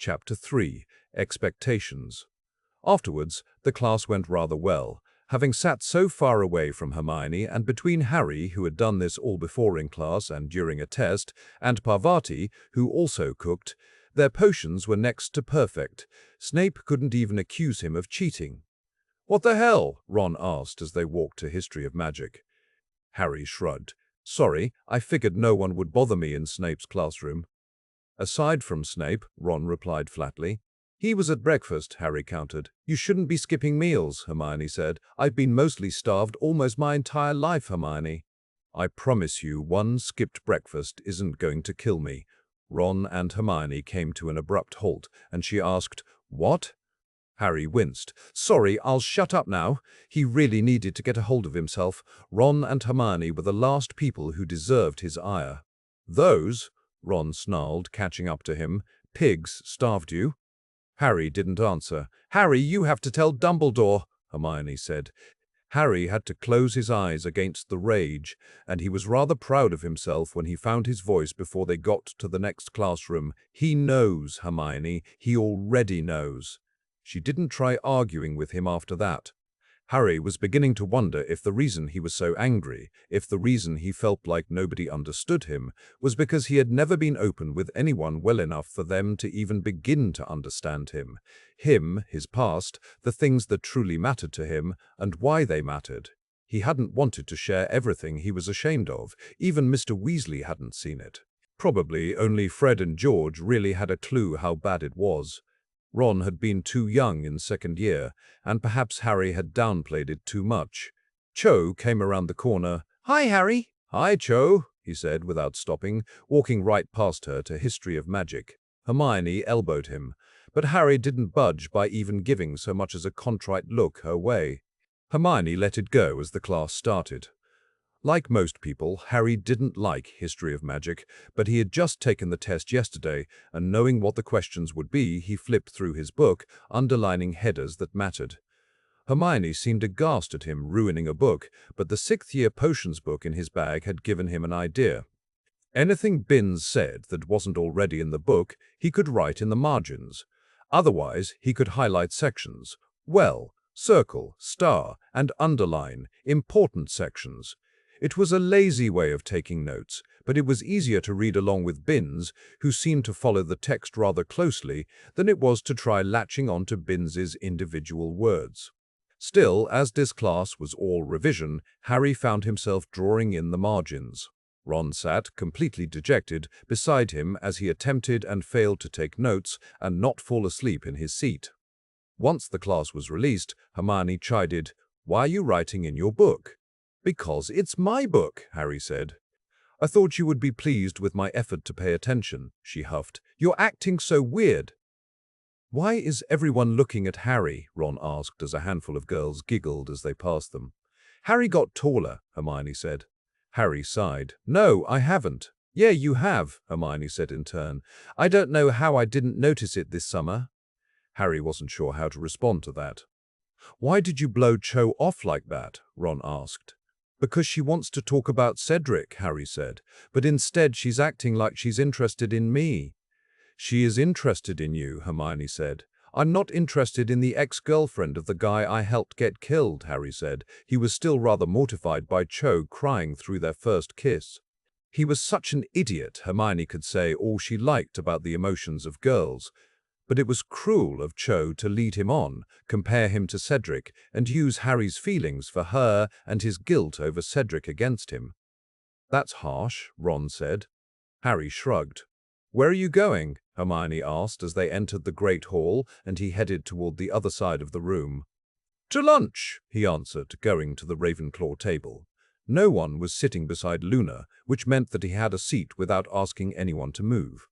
Chapter 3. Expectations. Afterwards, the class went rather well. Having sat so far away from Hermione and between Harry, who had done this all before in class and during a test, and Parvati, who also cooked, their potions were next to perfect. Snape couldn't even accuse him of cheating. "What the hell?" Ron asked as they walked to History of Magic. Harry shrugged. "Sorry, I figured no one would bother me in Snape's classroom." "Aside from Snape," Ron replied flatly. "He was at breakfast," Harry countered. "You shouldn't be skipping meals," Hermione said. "I've been mostly starved almost my entire life, Hermione." "I promise you one skipped breakfast isn't going to kill me." Ron and Hermione came to an abrupt halt, and she asked, "What?" Harry winced. "Sorry, I'll shut up now." He really needed to get a hold of himself. Ron and Hermione were the last people who deserved his ire. "Those," Ron snarled, catching up to him, "pigs starved you?" Harry didn't answer. "Harry, you have to tell Dumbledore," Hermione said. Harry had to close his eyes against the rage, and he was rather proud of himself when he found his voice before they got to the next classroom. "He knows, Hermione. He already knows." She didn't try arguing with him after that. Harry was beginning to wonder if the reason he was so angry, if the reason he felt like nobody understood him, was because he had never been open with anyone well enough for them to even begin to understand him. Him, his past, the things that truly mattered to him, and why they mattered. He hadn't wanted to share everything he was ashamed of. Even Mr. Weasley hadn't seen it. Probably only Fred and George really had a clue how bad it was. Ron had been too young in second year, and perhaps Harry had downplayed it too much. Cho came around the corner. "Hi, Harry." "Hi, Cho," he said without stopping, walking right past her to History of Magic. Hermione elbowed him, but Harry didn't budge by even giving so much as a contrite look her way. Hermione let it go as the class started. Like most people, Harry didn't like History of Magic, but he had just taken the test yesterday, and knowing what the questions would be, he flipped through his book, underlining headers that mattered. Hermione seemed aghast at him ruining a book, but the sixth-year potions book in his bag had given him an idea. Anything Binns said that wasn't already in the book, he could write in the margins. Otherwise, he could highlight sections. Well, circle, star, and underline, important sections. It was a lazy way of taking notes, but it was easier to read along with Binns, who seemed to follow the text rather closely, than it was to try latching on to Binns's individual words. Still, as this class was all revision, Harry found himself drawing in the margins. Ron sat, completely dejected, beside him as he attempted and failed to take notes and not fall asleep in his seat. Once the class was released, Hermione chided, "Why are you writing in your book?" "Because it's my book," Harry said. "I thought you would be pleased with my effort to pay attention," she huffed. "You're acting so weird." "Why is everyone looking at Harry?" Ron asked as a handful of girls giggled as they passed them. "Harry got taller," Hermione said. Harry sighed. "No, I haven't." "Yeah, you have," Hermione said in turn. "I don't know how I didn't notice it this summer." Harry wasn't sure how to respond to that. "Why did you blow Cho off like that?" Ron asked. "Because she wants to talk about Cedric," Harry said, "but instead she's acting like she's interested in me." "She is interested in you," Hermione said. "I'm not interested in the ex-girlfriend of the guy I helped get killed," Harry said. He was still rather mortified by Cho crying through their first kiss. He was such an idiot. Hermione could say all she liked about the emotions of girls, but it was cruel of Cho to lead him on, compare him to Cedric, and use Harry's feelings for her and his guilt over Cedric against him. "That's harsh," Ron said. Harry shrugged. "Where are you going?" Hermione asked as they entered the Great Hall, and he headed toward the other side of the room. "To lunch," he answered, going to the Ravenclaw table. No one was sitting beside Luna, which meant that he had a seat without asking anyone to move.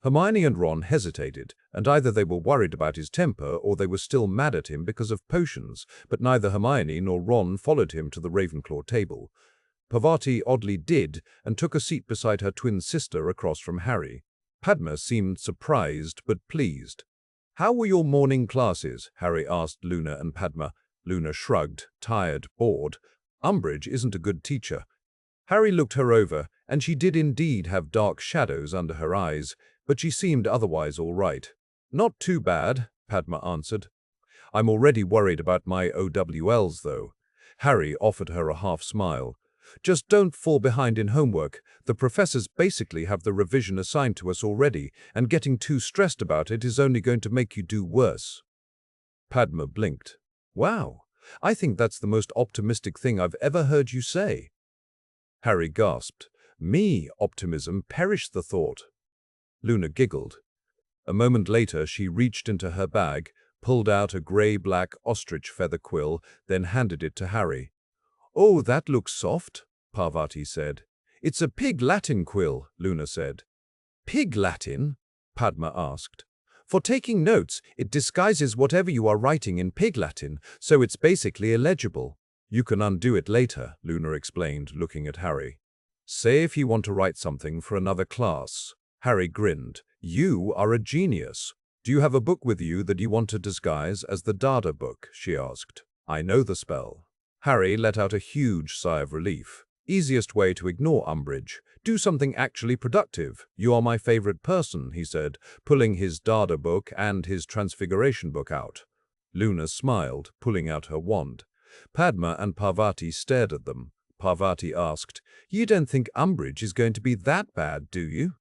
Hermione and Ron hesitated, and either they were worried about his temper or they were still mad at him because of potions, but neither Hermione nor Ron followed him to the Ravenclaw table. Parvati oddly did, and took a seat beside her twin sister across from Harry. Padma seemed surprised but pleased. "How were your morning classes?" Harry asked Luna and Padma. Luna shrugged, tired, bored. "Umbridge isn't a good teacher." Harry looked her over, and she did indeed have dark shadows under her eyes, but she seemed otherwise all right. Not too bad, Padma answered. I'm already worried about my OWLs, though. Harry offered her a half-smile. Just don't fall behind in homework. The professors basically have the revision assigned to us already, and getting too stressed about it is only going to make you do worse. Padma blinked. Wow, I think that's the most optimistic thing I've ever heard you say. Harry gasped. Me, optimism, perish the thought. Luna giggled. A moment later, she reached into her bag, pulled out a grey-black ostrich feather quill, then handed it to Harry. Oh, that looks soft, Parvati said. It's a Pig Latin quill, Luna said. Pig Latin? Padma asked. For taking notes, it disguises whatever you are writing in Pig Latin, so it's basically illegible. You can undo it later, Luna explained, looking at Harry. Say if you want to write something for another class. Harry grinned. You are a genius. Do you have a book with you that you want to disguise as the Dada book? She asked. I know the spell. Harry let out a huge sigh of relief. Easiest way to ignore Umbridge. Do something actually productive. You are my favorite person, he said, pulling his Dada book and his Transfiguration book out. Luna smiled, pulling out her wand. Padma and Parvati stared at them. Parvati asked, You don't think Umbridge is going to be that bad, do you?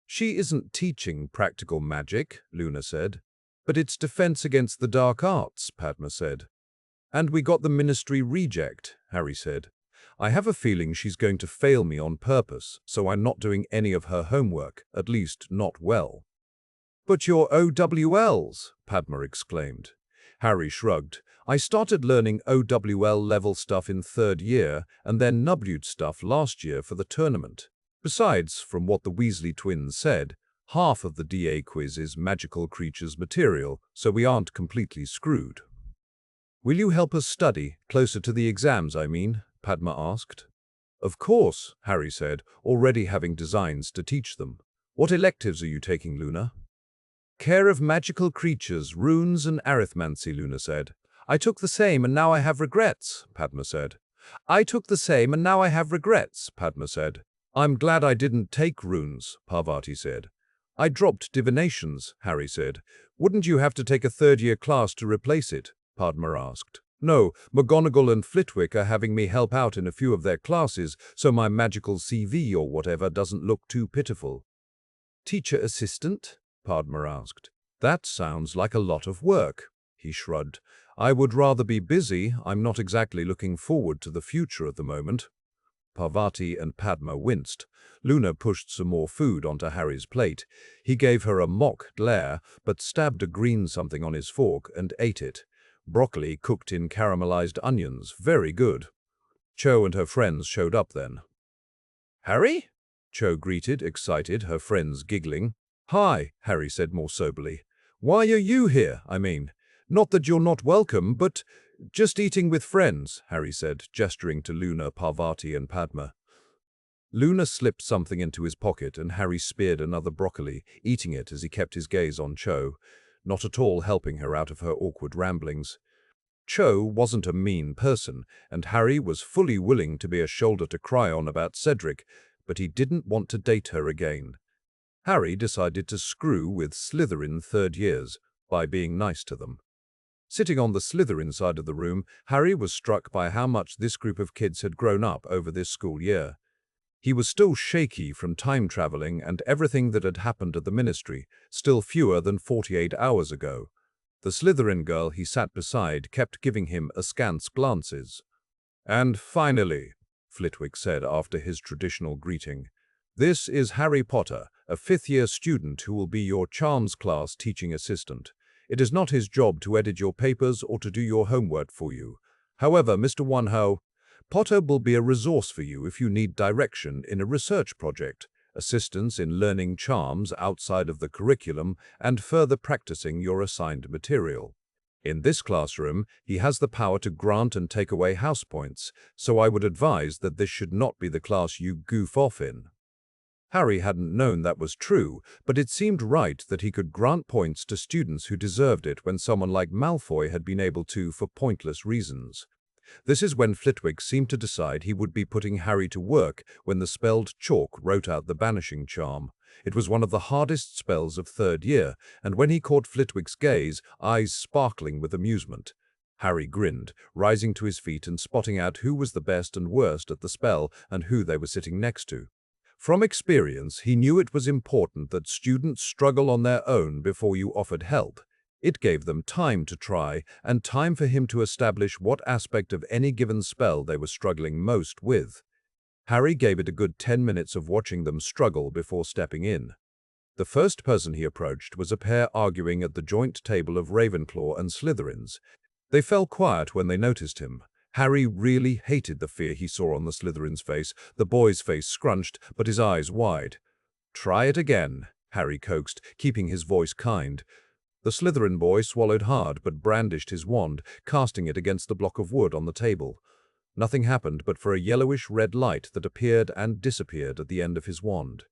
She isn't teaching practical magic, Luna said. But it's defense against the dark arts, Padma said. And we got the ministry reject, Harry said. I have a feeling she's going to fail me on purpose, so I'm not doing any of her homework, at least not well. But your OWLs, Padma exclaimed. Harry shrugged. I started learning OWL level stuff in third year, and then Nublude stuff last year for the tournament. Besides, from what the Weasley twins said, half of the DA quiz is magical creatures material, so we aren't completely screwed. Will you help us study, closer to the exams, I mean? Padma asked. Of course, Harry said, already having designs to teach them. What electives are you taking, Luna? Care of magical creatures, runes and arithmancy, Luna said. I took the same and now I have regrets, Padma said. I took the same and now I have regrets, Padma said. I'm glad I didn't take runes, Parvati said. I dropped divinations, Harry said. Wouldn't you have to take a third-year class to replace it? Padma asked. No, McGonagall and Flitwick are having me help out in a few of their classes, so my magical CV or whatever doesn't look too pitiful. Teacher assistant? Padma asked. That sounds like a lot of work, he shrugged. I would rather be busy. I'm not exactly looking forward to the future at the moment. Parvati and Padma winced. Luna pushed some more food onto Harry's plate. He gave her a mock glare, but stabbed a green something on his fork and ate it. Broccoli cooked in caramelized onions. Very good. Cho and her friends showed up then. Harry? Cho greeted, excited, her friends giggling. Hi, Harry said more soberly. Why are you here, I mean? Not that you're not welcome, but just eating with friends, Harry said, gesturing to Luna, Parvati and Padma. Luna slipped something into his pocket and Harry speared another broccoli, eating it as he kept his gaze on Cho, not at all helping her out of her awkward ramblings. Cho wasn't a mean person, and Harry was fully willing to be a shoulder to cry on about Cedric, but he didn't want to date her again. Harry decided to screw with Slytherin third years by being nice to them. Sitting on the Slytherin side of the room, Harry was struck by how much this group of kids had grown up over this school year. He was still shaky from time traveling and everything that had happened at the ministry, still fewer than 48 hours ago. The Slytherin girl he sat beside kept giving him askance glances. And finally, Flitwick said after his traditional greeting, this is Harry Potter, a fifth-year student who will be your charms class teaching assistant. It is not his job to edit your papers or to do your homework for you. However, Mr. Wonho, Potter will be a resource for you if you need direction in a research project, assistance in learning charms outside of the curriculum, and further practicing your assigned material. In this classroom, he has the power to grant and take away house points, so I would advise that this should not be the class you goof off in. Harry hadn't known that was true, but it seemed right that he could grant points to students who deserved it when someone like Malfoy had been able to for pointless reasons. This is when Flitwick seemed to decide he would be putting Harry to work when the spelled chalk wrote out the banishing charm. It was one of the hardest spells of third year, and when he caught Flitwick's gaze, eyes sparkling with amusement, Harry grinned, rising to his feet and spotting out who was the best and worst at the spell and who they were sitting next to. From experience, he knew it was important that students struggle on their own before you offered help. It gave them time to try and time for him to establish what aspect of any given spell they were struggling most with. Harry gave it a good 10 minutes of watching them struggle before stepping in. The first person he approached was a pair arguing at the joint table of Ravenclaw and Slytherins. They fell quiet when they noticed him. Harry really hated the fear he saw on the Slytherin's face. The boy's face scrunched, but his eyes wide. "Try it again," Harry coaxed, keeping his voice kind. The Slytherin boy swallowed hard but brandished his wand, casting it against the block of wood on the table. Nothing happened but for a yellowish-red light that appeared and disappeared at the end of his wand.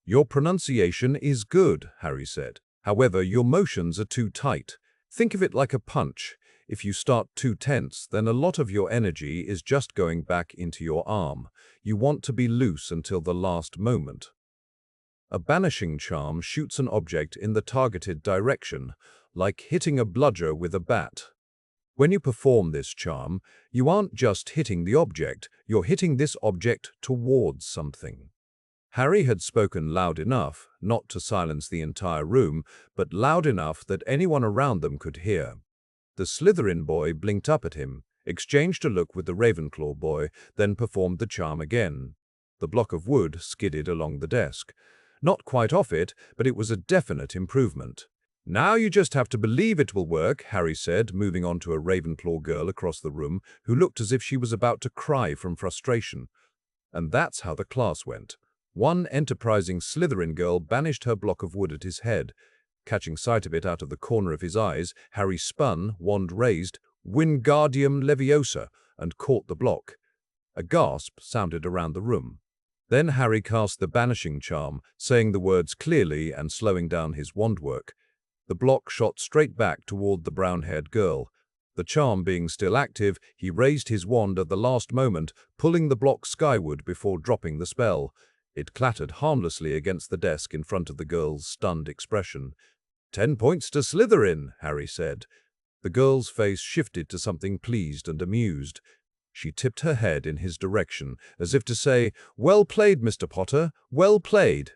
"Your pronunciation is good," Harry said. "However, your motions are too tight. Think of it like a punch. If you start too tense, then a lot of your energy is just going back into your arm. You want to be loose until the last moment." A banishing charm shoots an object in the targeted direction, like hitting a bludger with a bat. When you perform this charm, you aren't just hitting the object, you're hitting this object towards something. Harry had spoken loud enough, not to silence the entire room, but loud enough that anyone around them could hear. The Slytherin boy blinked up at him, exchanged a look with the Ravenclaw boy, then performed the charm again. The block of wood skidded along the desk. Not quite off it, but it was a definite improvement. "Now you just have to believe it will work," Harry said, moving on to a Ravenclaw girl across the room who looked as if she was about to cry from frustration. And that's how the class went. One enterprising Slytherin girl banished her block of wood at his head. Catching sight of it out of the corner of his eyes, Harry spun, wand raised, Wingardium Leviosa, and caught the block. A gasp sounded around the room. Then Harry cast the banishing charm, saying the words clearly and slowing down his wand work. The block shot straight back toward the brown-haired girl. The charm being still active, he raised his wand at the last moment, pulling the block skyward before dropping the spell. It clattered harmlessly against the desk in front of the girl's stunned expression. 10 points to Slytherin," Harry said. The girl's face shifted to something pleased and amused. She tipped her head in his direction, as if to say, "Well played, Mr. Potter, well played."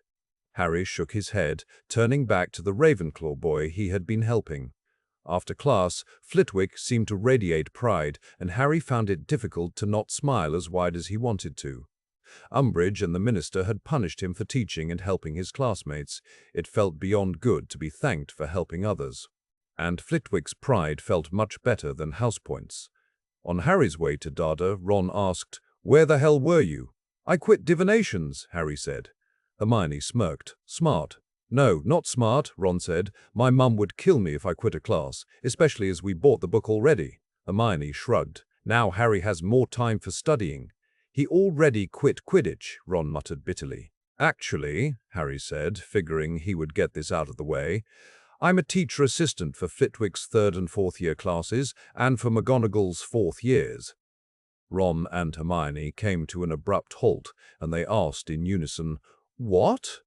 Harry shook his head, turning back to the Ravenclaw boy he had been helping. After class, Flitwick seemed to radiate pride, and Harry found it difficult to not smile as wide as he wanted to. Umbridge and the minister had punished him for teaching and helping his classmates. It felt beyond good to be thanked for helping others. And Flitwick's pride felt much better than house points. On Harry's way to Dada, Ron asked, "Where the hell were you?" "I quit divinations," Harry said. Hermione smirked. "Smart." "No, not smart," Ron said. "My mum would kill me if I quit a class, especially as we bought the book already." Hermione shrugged. "Now Harry has more time for studying." "He already quit Quidditch," Ron muttered bitterly. "Actually," Harry said, figuring he would get this out of the way, "I'm a teacher assistant for Flitwick's 3rd and 4th year classes and for McGonagall's 4th years." Ron and Hermione came to an abrupt halt, and they asked in unison, "What?"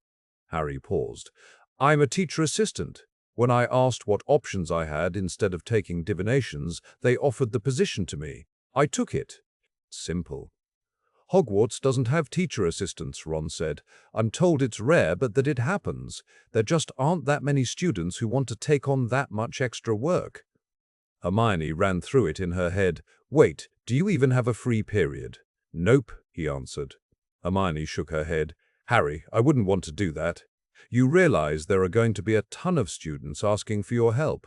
Harry paused. "I'm a teacher assistant. When I asked what options I had instead of taking divinations, they offered the position to me. I took it. Simple." "Hogwarts doesn't have teacher assistants," Ron said. "I'm told it's rare, but that it happens. There just aren't that many students who want to take on that much extra work." Hermione ran through it in her head. "Wait, do you even have a free period?" "Nope," he answered. Hermione shook her head. "Harry, I wouldn't want to do that. You realize there are going to be a ton of students asking for your help."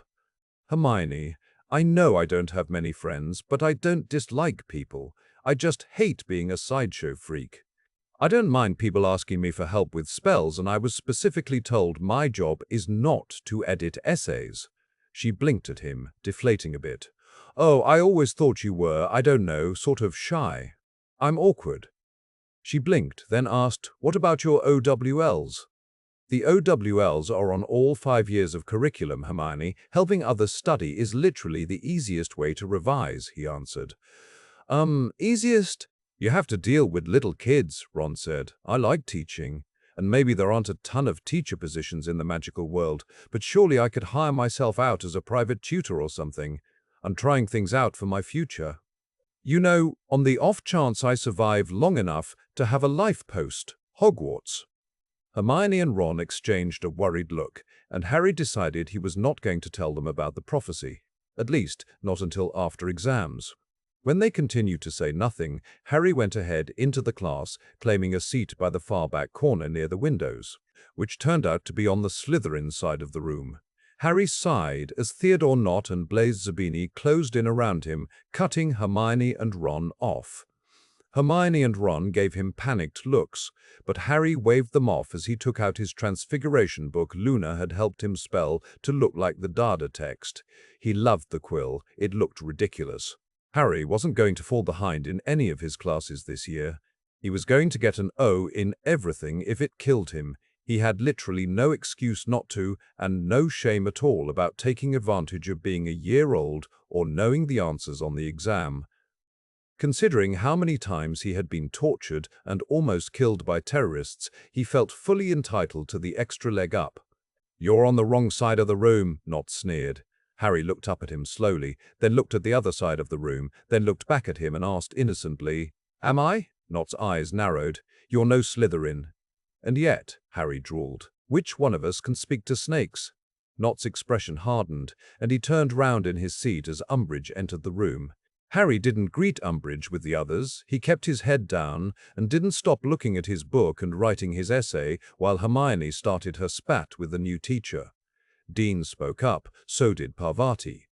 "Hermione, I know I don't have many friends, but I don't dislike people. I just hate being a sideshow freak. I don't mind people asking me for help with spells, and I was specifically told my job is not to edit essays." She blinked at him, deflating a bit. "Oh, I always thought you were, I don't know, sort of shy." "I'm awkward." She blinked, then asked, "What about your OWLs?" "The OWLs are on all 5 years of curriculum, Hermione. Helping others study is literally the easiest way to revise," he answered. Easiest? You have to deal with little kids," Ron said. "I like teaching." And maybe there aren't a ton of teacher positions in the magical world, but surely I could hire myself out as a private tutor or something. I'm trying things out for my future. You know, on the off chance I survive long enough to have a life post, Hogwarts." Hermione and Ron exchanged a worried look, and Harry decided he was not going to tell them about the prophecy, at least not until after exams. When they continued to say nothing, Harry went ahead into the class, claiming a seat by the far back corner near the windows, which turned out to be on the Slytherin side of the room. Harry sighed as Theodore Nott and Blaise Zabini closed in around him, cutting Hermione and Ron off. Hermione and Ron gave him panicked looks, but Harry waved them off as he took out his transfiguration book Luna had helped him spell to look like the Dada text. He loved the quill, it looked ridiculous. Harry wasn't going to fall behind in any of his classes this year. He was going to get an O in everything if it killed him. He had literally no excuse not to, and no shame at all about taking advantage of being a year old or knowing the answers on the exam. Considering how many times he had been tortured and almost killed by terrorists, he felt fully entitled to the extra leg up. "You're on the wrong side of the room," Nott sneered. Harry looked up at him slowly, then looked at the other side of the room, then looked back at him and asked innocently, "Am I?" Nott's eyes narrowed. "You're no Slytherin." "And yet," Harry drawled, "which one of us can speak to snakes?" Nott's expression hardened, and he turned round in his seat as Umbridge entered the room. Harry didn't greet Umbridge with the others. He kept his head down and didn't stop looking at his book and writing his essay while Hermione started her spat with the new teacher. Dean spoke up, so did Parvati.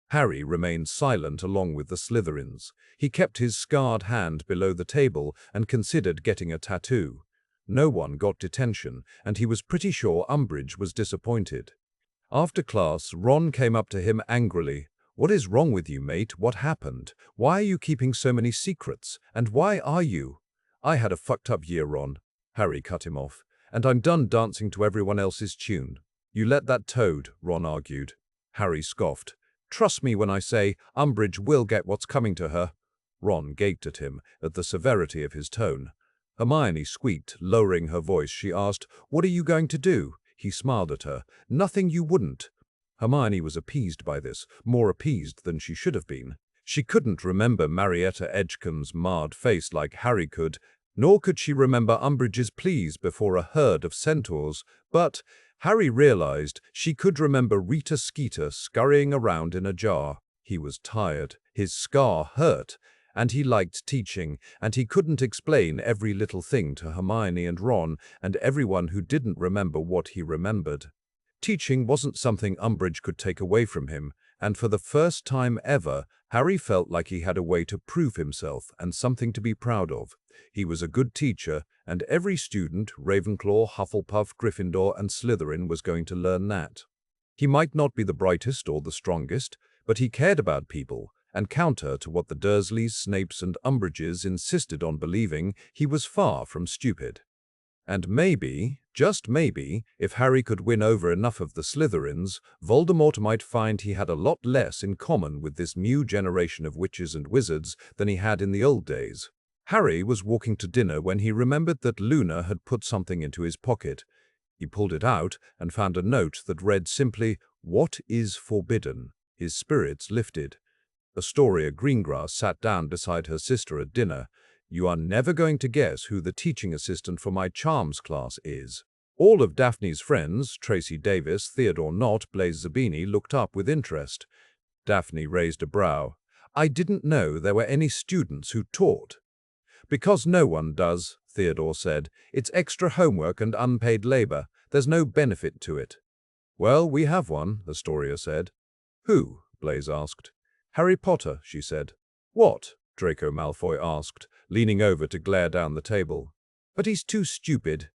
Harry remained silent along with the Slytherins. He kept his scarred hand below the table and considered getting a tattoo. No one got detention, and he was pretty sure Umbridge was disappointed. After class, Ron came up to him angrily. "What is wrong with you, mate? What happened? Why are you keeping so many secrets? And why are you?" "I had a fucked up year, Ron." Harry cut him off. "And I'm done dancing to everyone else's tune." "You let that toad," Ron argued. Harry scoffed. "Trust me when I say Umbridge will get what's coming to her." Ron gaped at him, at the severity of his tone. Hermione squeaked, lowering her voice. She asked, "What are you going to do?" He smiled at her. "Nothing you wouldn't." Hermione was appeased by this, more appeased than she should have been. She couldn't remember Marietta Edgecombe's marred face like Harry could, nor could she remember Umbridge's pleas before a herd of centaurs, but Harry realized she could remember Rita Skeeter scurrying around in a jar. He was tired, his scar hurt, and he liked teaching, and he couldn't explain every little thing to Hermione and Ron and everyone who didn't remember what he remembered. Teaching wasn't something Umbridge could take away from him, and for the first time ever, Harry felt like he had a way to prove himself and something to be proud of. He was a good teacher, and every student, Ravenclaw, Hufflepuff, Gryffindor, and Slytherin, was going to learn that. He might not be the brightest or the strongest, but he cared about people, and counter to what the Dursleys, Snapes, and Umbridges insisted on believing, he was far from stupid. And maybe, just maybe, if Harry could win over enough of the Slytherins, Voldemort might find he had a lot less in common with this new generation of witches and wizards than he had in the old days. Harry was walking to dinner when he remembered that Luna had put something into his pocket. He pulled it out and found a note that read simply, "What is forbidden?" His spirits lifted. Astoria Greengrass sat down beside her sister at dinner. "You are never going to guess who the teaching assistant for my charms class is." All of Daphne's friends, Tracy Davis, Theodore Nott, Blaise Zabini, looked up with interest. Daphne raised a brow. "I didn't know there were any students who taught." "Because no one does," Theodore said. "It's extra homework and unpaid labor. There's no benefit to it." "Well, we have one," Astoria said. "Who?" Blaise asked. "Harry Potter," she said. "What?" Draco Malfoy asked, leaning over to glare down the table. "But he's too stupid.